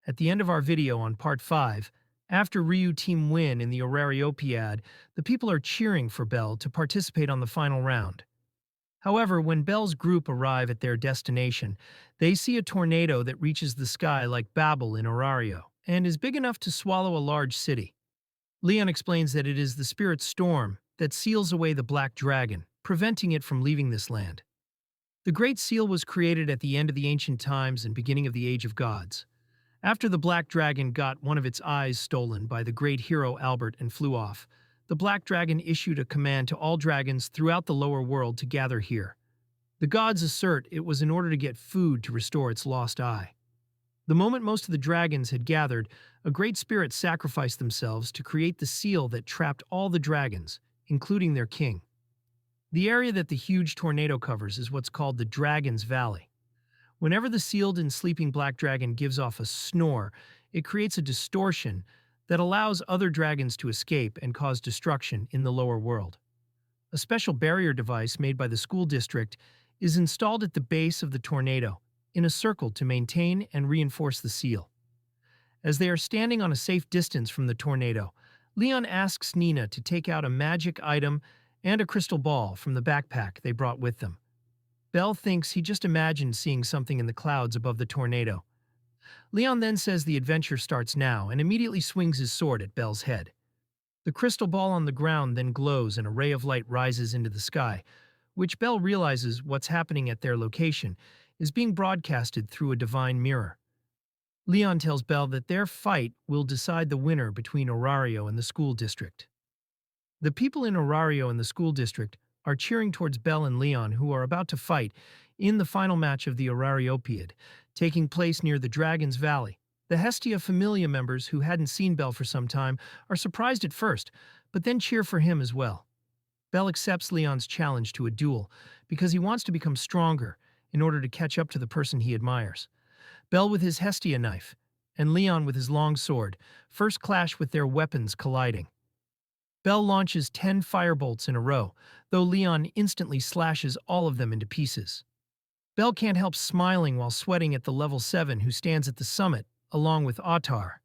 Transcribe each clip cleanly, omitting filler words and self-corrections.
At the end of our video on Part 5, after Ryu team win in the Orariopiad, the people are cheering for Belle to participate on the final round. However, when Belle's group arrive at their destination, they see a tornado that reaches the sky like Babel in Orario, and is big enough to swallow a large city. Leon explains that it is the spirit storm that seals away the black dragon, preventing it from leaving this land. The Great Seal was created at the end of the ancient times and beginning of the Age of Gods. After the black dragon got one of its eyes stolen by the great hero Albert and flew off, the black dragon issued a command to all dragons throughout the lower world to gather here. The gods assert it was in order to get food to restore its lost eye. The moment most of the dragons had gathered, a great spirit sacrificed themselves to create the seal that trapped all the dragons, including their king. The area that the huge tornado covers is what's called the Dragon's Valley. Whenever the sealed and sleeping black dragon gives off a snore, it creates a distortion that allows other dragons to escape and cause destruction in the lower world. A special barrier device made by the school district is installed at the base of the tornado, in a circle to maintain and reinforce the seal. As they are standing on a safe distance from the tornado, Leon asks Nina to take out a magic item and a crystal ball from the backpack they brought with them. Belle thinks he just imagined seeing something in the clouds above the tornado. Leon then says the adventure starts now and immediately swings his sword at Belle's head. The crystal ball on the ground then glows and a ray of light rises into the sky, which Belle realizes what's happening at their location is being broadcasted through a divine mirror. Leon tells Belle that their fight will decide the winner between Orario and the school district. The people in Orario and the school district are cheering towards Belle and Leon, who are about to fight in the final match of the Orariopiad, taking place near the Dragon's Valley. The Hera Familia members who hadn't seen Belle for some time are surprised at first, but then cheer for him as well. Belle accepts Leon's challenge to a duel because he wants to become stronger in order to catch up to the person he admires. Belle with his Hestia knife, and Leon with his long sword, first clash with their weapons colliding. Belle launches 10 firebolts in a row, though Leon instantly slashes all of them into pieces. Belle can't help smiling while sweating at the level 7 who stands at the summit, along with Autar.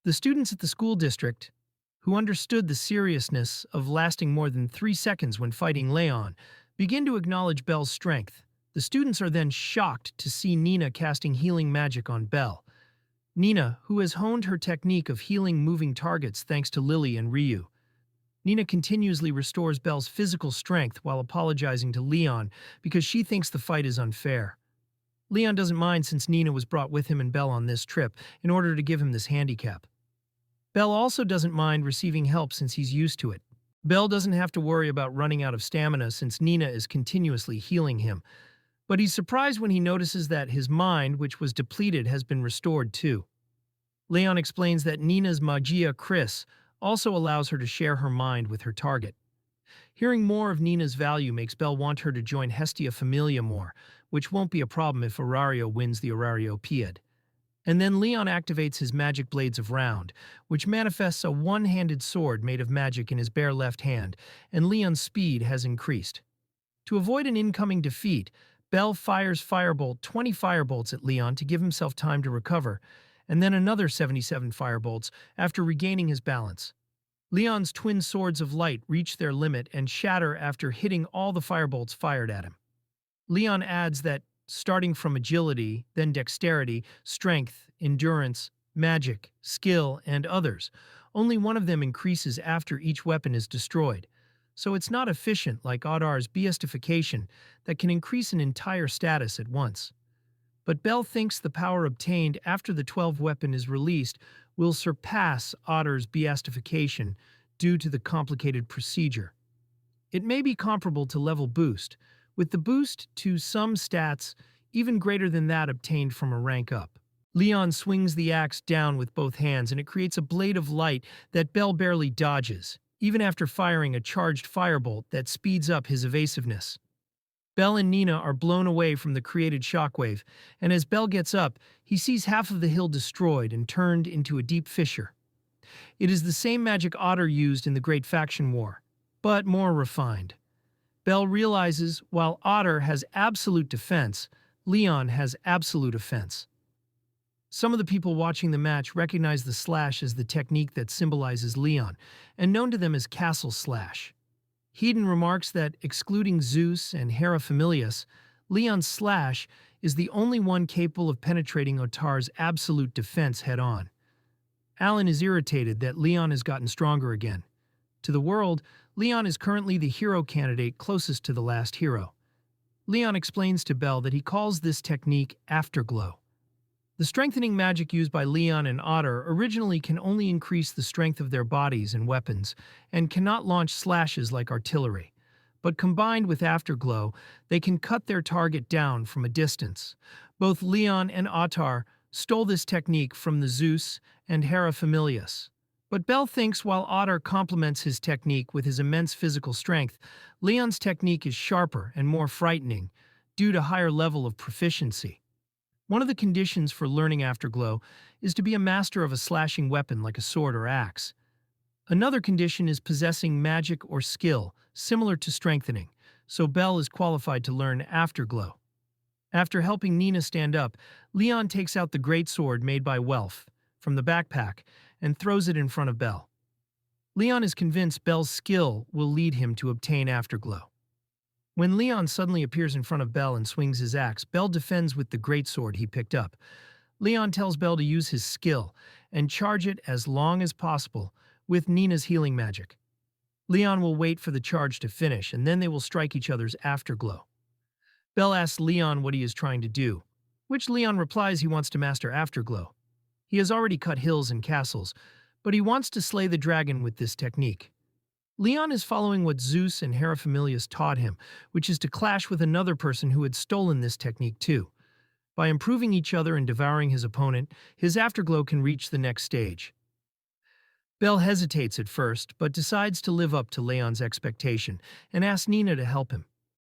The students at the school district, who understood the seriousness of lasting more than 3 seconds when fighting Leon, begin to acknowledge Belle's strength. The students are then shocked to see Nina casting healing magic on Belle. Nina, who has honed her technique of healing moving targets thanks to Lily and Ryu. Nina continuously restores Belle's physical strength while apologizing to Leon because she thinks the fight is unfair. Leon doesn't mind since Nina was brought with him and Belle on this trip in order to give him this handicap. Belle also doesn't mind receiving help since he's used to it. Belle doesn't have to worry about running out of stamina since Nina is continuously healing him. But he's surprised when he notices that his mind, which was depleted, has been restored too. Leon explains that Nina's Magia Chris also allows her to share her mind with her target. Hearing more of Nina's value makes Belle want her to join Hera Familia more, which won't be a problem if Orario wins the Orariopiad. And then Leon activates his magic blades of round, which manifests a one-handed sword made of magic in his bare left hand, and Leon's speed has increased. To avoid an incoming defeat, Belle fires 20 firebolts at Leon to give himself time to recover, and then another 77 firebolts after regaining his balance. Leon's twin swords of light reach their limit and shatter after hitting all the firebolts fired at him. Leon adds that, starting from agility, then dexterity, strength, endurance, magic, skill, and others, only one of them increases after each weapon is destroyed. So it's not efficient like Audar's Beastification that can increase an entire status at once. But Belle thinks the power obtained after the 12th weapon is released will surpass Audar's Beastification due to the complicated procedure. It may be comparable to level boost, with the boost to some stats even greater than that obtained from a rank up. Leon swings the axe down with both hands and it creates a blade of light that Belle barely dodges, even after firing a charged firebolt that speeds up his evasiveness. Belle and Nina are blown away from the created shockwave, and as Belle gets up, he sees half of the hill destroyed and turned into a deep fissure. It is the same magic Otter used in the Great Faction War, but more refined. Belle realizes while Otter has absolute defense, Leon has absolute offense. Some of the people watching the match recognize the slash as the technique that symbolizes Leon, and known to them as Castle Slash. Hedon remarks that, excluding Zeus and Hera Familias, Leon's slash is the only one capable of penetrating Otar's absolute defense head-on. Alan is irritated that Leon has gotten stronger again. To the world, Leon is currently the hero candidate closest to the last hero. Leon explains to Bell that he calls this technique Afterglow. The strengthening magic used by Leon and Otter originally can only increase the strength of their bodies and weapons, and cannot launch slashes like artillery. But combined with Afterglow, they can cut their target down from a distance. Both Leon and Otar stole this technique from the Zeus and Hera Familias. But Bell thinks while Otter complements his technique with his immense physical strength, Leon's technique is sharper and more frightening due to higher level of proficiency. One of the conditions for learning Afterglow is to be a master of a slashing weapon like a sword or axe. Another condition is possessing magic or skill, similar to strengthening, so Bell is qualified to learn Afterglow. After helping Nina stand up, Leon takes out the great sword made by Welf from the backpack and throws it in front of Bell. Leon is convinced Bell's skill will lead him to obtain Afterglow. When Leon suddenly appears in front of Bell and swings his axe, Bell defends with the greatsword he picked up. Leon tells Bell to use his skill and charge it as long as possible with Nina's healing magic. Leon will wait for the charge to finish, and then they will strike each other's Afterglow. Bell asks Leon what he is trying to do, which Leon replies he wants to master Afterglow. He has already cut hills and castles, but he wants to slay the dragon with this technique. Leon is following what Zeus and Hera Familias taught him, which is to clash with another person who had stolen this technique too. By improving each other and devouring his opponent, his Afterglow can reach the next stage. Bell hesitates at first, but decides to live up to Leon's expectation and asks Nina to help him.